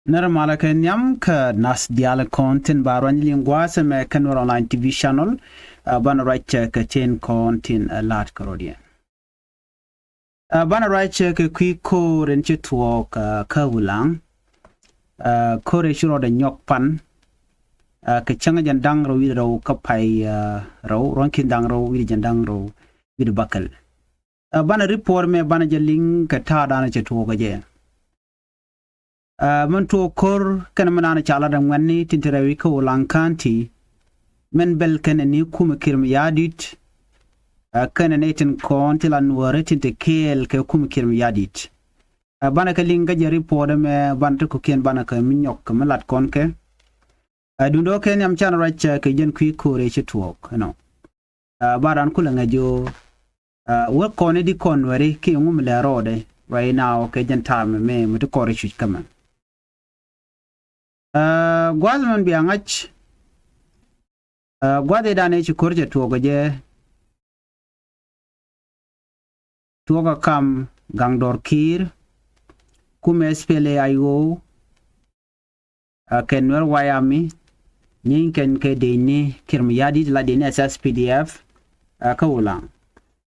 Normala kenyam ka nas diala content baron lingua se me kanor online TV channel bana right ka chain content lat karodian bana right ka kwi ko ren chitwo ka ulang ko re shuro de nyok pan ka changa jandang ro wi ro ka pai ro ron kin dang ro wi jandang ro wi bakal bana report me bana jaling ka ta dana chitwo ga je man to kor kan manana chala dan wanni tintirawi ko lankanti men bel kan ni kuma kirm yadit kan netin kon tilan wore tinte kel ke kuma kirm yadit bana ka linga je report me banta ko ken bana ka minyok malat kon ke dundo ken yam chana racha ke jen kwi kore chitwok no baran kula ngajo wo kon di kon wari ki ngum le rode right now ke jen time me mutu kore chit kama gwazman biangach gwade dane ci korje togo je toga kam gangdor kir kume spele ayo kenwer wayami nyin ken ke deni kirmiyadi la deni SSPDF ka ulang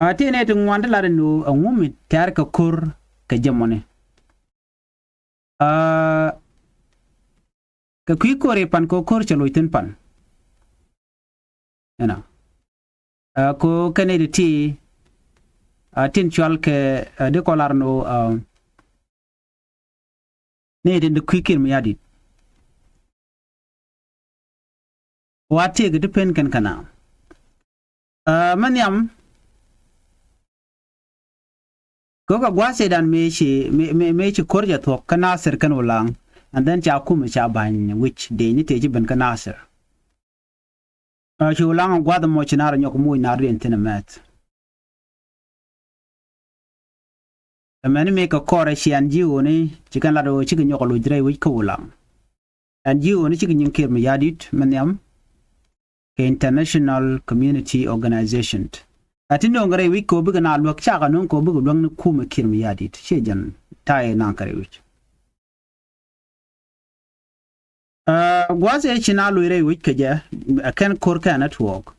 atene to ngwanda la no ngumi tar ka kur ka jamone ka kwi kore pan ko kor chalo iten pan ena ko kanedi ti tin chwal ke de kolar no ne de kwi kir mi yadi wate ga depend kan kana manyam ko ga gwase dan me chi korja to kana ser kan ulang and then cha kuma cha ban which de ni teji ban kanasir chu lang gwa da mo chinar nyok mu na rin tenemet amani me ka kore shi anji oni chikan la do chikan nyok lu dre which ko lang anji oni chikan yin kir me yadit manyam ke international community organization atindo ngare wi ko bi na lok cha ka non ko bi long kuma kir me yadit che jan tai na kare which gwaze china luire wikeje ken korka network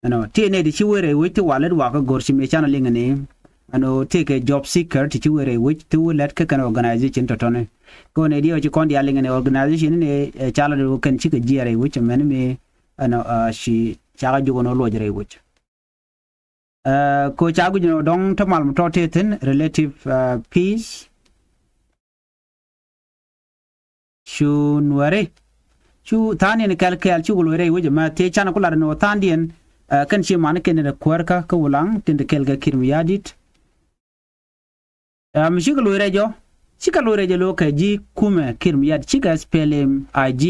ano tene di chiwere wite wallet waka gorchi me chana lingane ano take a job seeker ti chiwere wit to let ka kan organization to tone ko ne dio chi kondi alingane organization ne chala do kan chika jere which men me ano shi chaga jogo no lojere which ko chagu no dong tamal to teten relative peace chu Nuer chu tani ne kalkal chu lore wije ma te chana kula no tandien kan chi man ken ne kwarka ka ulang tinde kelga kirmiyadit mi shi lore jo chika lore jo ka ji kuma kirmiyad chika spelem ig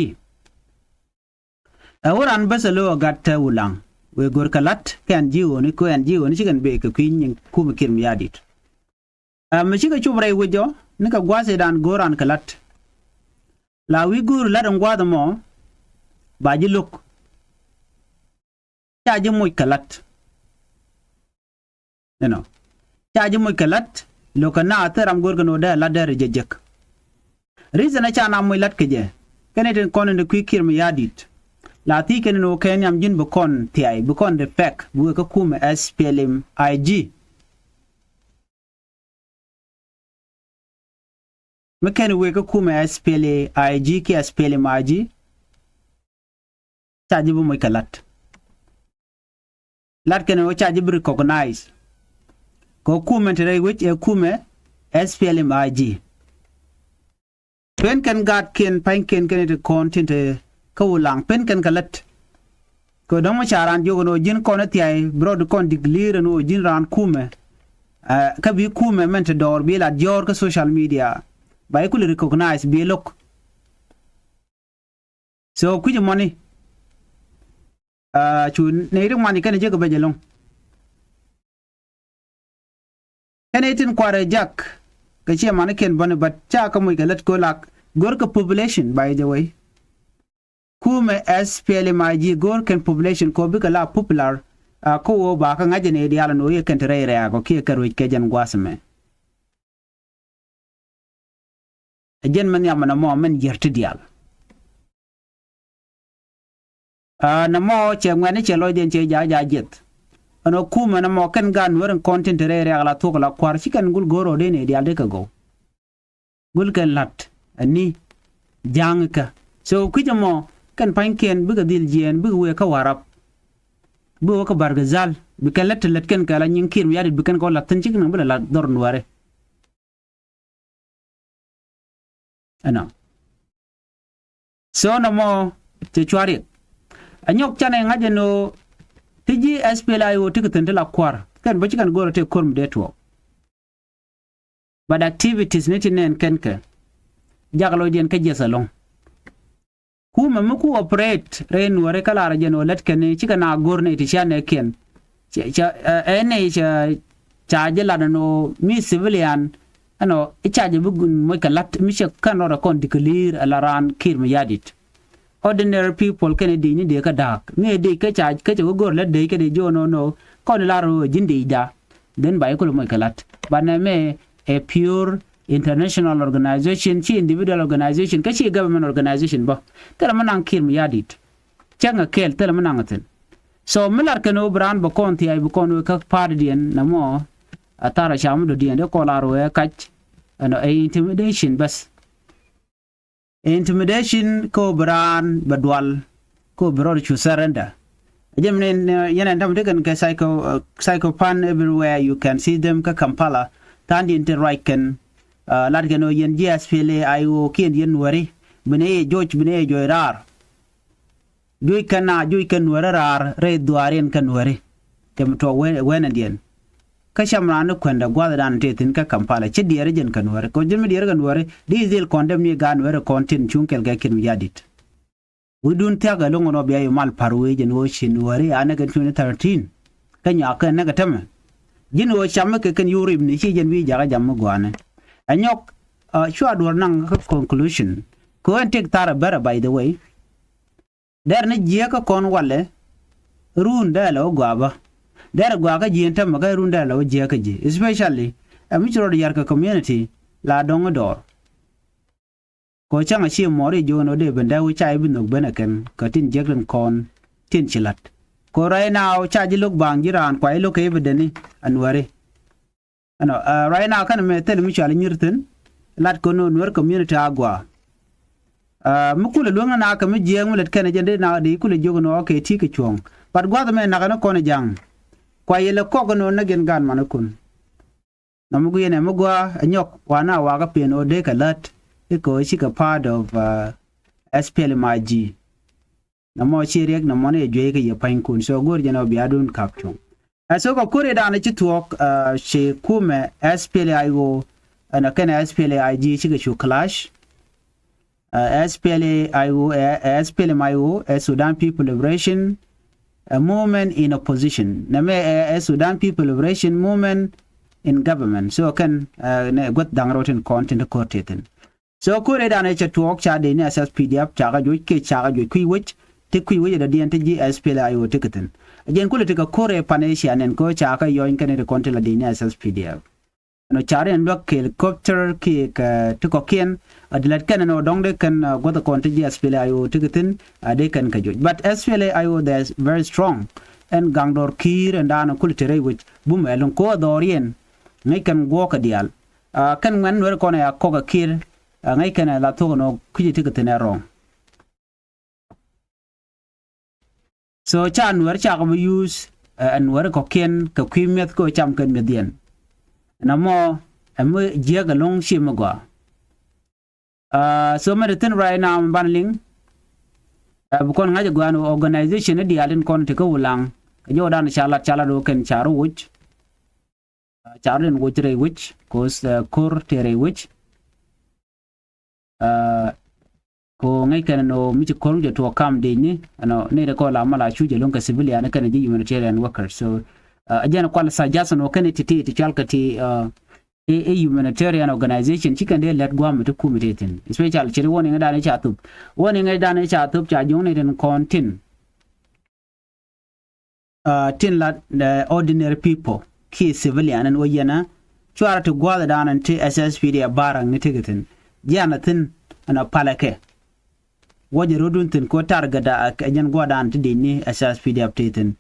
awran basalo gatta ulang we gor kalat kan ji woni ko an ji woni chikan be ka kwin kuma kirmiyadit mi shi chu bre wijo ne ka gwase dan goran kalat la wigur la dong gwada mo baji luk chaji moy kalat chaji moy kalat lokana ataram gorgano da la dar jejek reason cha na moy lat keje keneten kono de kwikir mi yadit la ti ken no ken yam jin bu kon tiay bu kon de pek bu ka kuma SPLM IG mekan we ka kuma SPLA IG ki SPLA maji chaji bu moy kalat lat ken o chaji bu recognize ko kuma tere which e kuma SPLA maji pen kan gat ken pain ken te content ka ulang pen kan kalat ko do mo charan jogo no jin kono tiay brod kon diglire no jin ran kuma ka bi kuma men te dor bi la dior ka social media by could recognize be look so kuji money chu needing money kan je ko bejelong enetin kware jack ka che man ken bone but cha ka muy galat ko lak gor ka population by the way kuma SPLM IG gor ken population ko bi kala popular ko ba ka ngaje ne diala no ye ken tere ko ke karo ke jan gwasme jen man ya mana mo men yerti dial na mo che ngwane che lo den che ja jet ano kuma na mo kan gan werin content re ala to la kwar chikan gul goro de ne dial de ka go gul kan lat ani jang ka so kujamo kan panken buga dil jien buga we ka warap bu ka bargazal bi kan lat kan kala nyin kim yadi bi kan ko latin chikan bula la dor nuare ana so na mo te chwari anyok chane ngajeno tiji SPLIO tiketen la kwar kan ba chikan goro te korm de to but activities netinen kenke jagalo den ke jesalon kuma muku operate ren wore kala rajeno let ken chikana gorne ti chane ken ene cha jela no mi civilian ano ichaje bugun mo kalat mi kan ro kon declare alaran kirm yadit ordinary people can de ni de ka dak me de ka cha ka go let de ka de jono no kon la ro jindi da den bay ko mo kalat bana me a pure international organization chi individual organization ka chi government organization ba tala manang kirm yadit changa kel tala manangaten so milar kano brand ba konti ay bu kono ka pardien namo atara shamudo dien de ko la ro e kach ano intimidation bas intimidation ko brand badwal ko bro chu surrender jemne yana ndam degan ka psychopan everywhere you can see them ka Kampala tandi interriken largeno yen GSPLA ayo kien yen wari bene George bene joirar joy kan wararar re duaren kan wari tem to wen ndien kashamranu kwenda gwada dan tetin ka Kampala che diere jen kan wari ko jemi diere kan wari diesel condemn ni gan wari content chunkel ga kin yadit udun taga longo no biya mal parwe jen wo shin wari anaga 2013 kanya ka naga tama jin wo shamme ke kan yurib ni chi jen wi jaga jam gwane anyok shwa dor nang ka conclusion ko en tek tara bara by the way der ne je ka kon wale runda lo gwaba der gwa ka jien tam ka runda lo je ka ji especially a mitro yar ka community la dongo dor ko changa chi mori jono de benda wi chai bin nok benaken ka tin jegren kon tin chilat ko right now chaji lok bang jiran kwai lo ke bedeni anware ano right now kan me tel mi chali nyirten lat ko no Nuer community agwa mukule luanga na ka mi jeng let kan jende na di kule jogono ke ti ke chong pat gwa me na kana kono jang kwa yele ko no na gen gan manakun namugu yene mugwa anyok wana waga peno de kalat ko shi ka part of SPLMIG namo chirek namo ne jwe ke yapain kun so gor jeno biadun kapchong so ko kure da na chituok she kume SPLIO ana kana SPLIG shi ga shu clash SPLMIO Sudan People Liberation a movement in opposition name Sudan People Liberation movement in government so kan got dangroten content ko teten so kure da na chituok cha de ni assess PDF cha ga jo ke cha ga jo kui wich te kui wich da DNT SPLIO tiketen ajen kule tika kore panesia nen ko cha ka yo kan de content la de ni assess PDF no chare en lok helicopter ki ka to ken adlat kan no dong de kan go the content SPLIO tiketen de kan ka joj but SPLIO that's very strong and gangdor kir and ana kultere which bum elon ko dorien ngai kan go ka dial kan man wer ko na ya ko ka kir ngai kan la to no kuji tiketen wrong so chan wer cha ko use and wer ko ken ka kwimet ko cham kan medien namo am je ga long shimagwa so meritin right now banling bukon ngaje gwano organization di alin kon te ko ulang yo dan chala do ken charu wuch charlen wuchre wuch kos kor tere wuch ko ngai kan no mi ko je to kam de ni ano ne ko la mala chuje lonka civilian kan ji humanitarian worker so ajana kwala sajasa no kan ti chalkati a humanitarian organization chicken de let gwam to kumitetin especially chiri woni ngada ne chatup cha jone den kontin tin la the ordinary people ki civilian and oyena chwara to gwada dan anti SSPD barang ni tigitin janatin ana palake waje rodun tin ko targada kanyan gwadan tidini SSPD updaten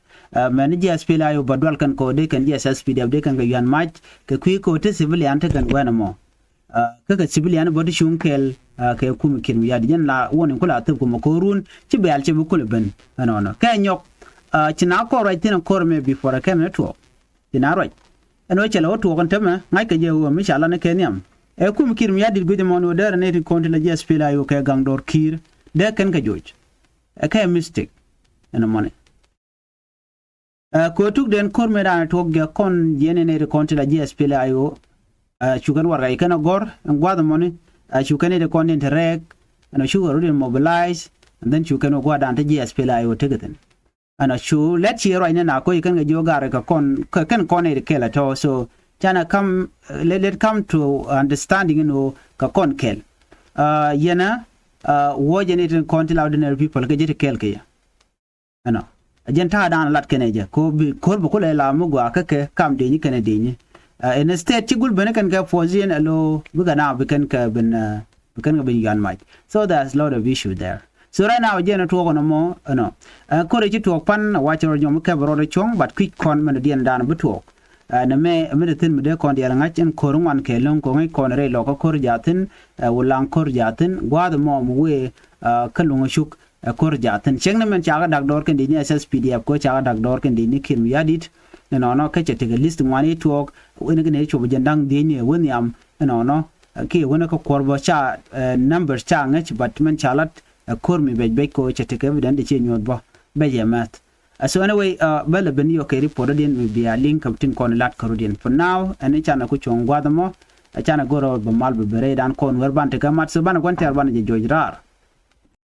man GSP la yo badwal kan ko de kan SSPD update kan ga yan match ka kui ko te civilian ta kan wana mo kaka civilian bodi shunkel ka kum kin ya dijan la wonin kula tab ko korun ci bayal ci bu kula ben no ka nyok cina ko right tin ko me before ka network cina right ano chala to kan tama ngai ka je wo mi shala ne kenyam kum kin ya dir gudi mo no der ne tin konti la GSP la yo ka gang dor kir de kan ka joj ka mistake ana money ko tuk den kor me ran to ga kon yene ne konti la GSP la yo chukan warga ikana gor ngwada money chukane de kon interreg ana sugar really mobilize and then chukan gwada anta GSP la yo tegeten ana chu let's hear right now ko ikan ga jogar ka kon kan kon ne kela to so chana come let come to understanding ka kon kel yana wojenetin konti la ordinary people ga jete kel ke ya ana ajenta dan lat keneje ko bi korbo ko la mu gwa ka kam de ni kene de ni in state chigul benekan ka fozien alo bugana bekan ka ben yan mic so there's a lot of issue there so right now jena to kono mo no ko re to pan watcher nyom ka bro de chong but quick con men dien dan buto na me tin me de kon dia ngachen korun ke lon ko ngai kon re lo ko kor jatin ulang kor jatin gwad mo we kalung shuk kor jatin chengna men chaga dak dor ken di SSPDF ko chaga dak dor ken di ni kin yadit no ka chete ga list ngwani to woni gane cho bujandang de ni woni am no ki woni ko korbo cha numbers cha ngach but men chalat kormi be ko chete ga evident de che nyod bo be yemat so anyway bala ben yo ke report den mi biya link up tin kon lat karudin for now ani chana ku chongwa damo chana goro ba mal be bere dan kon werbante ga mat so bana kon ter bana je jojrar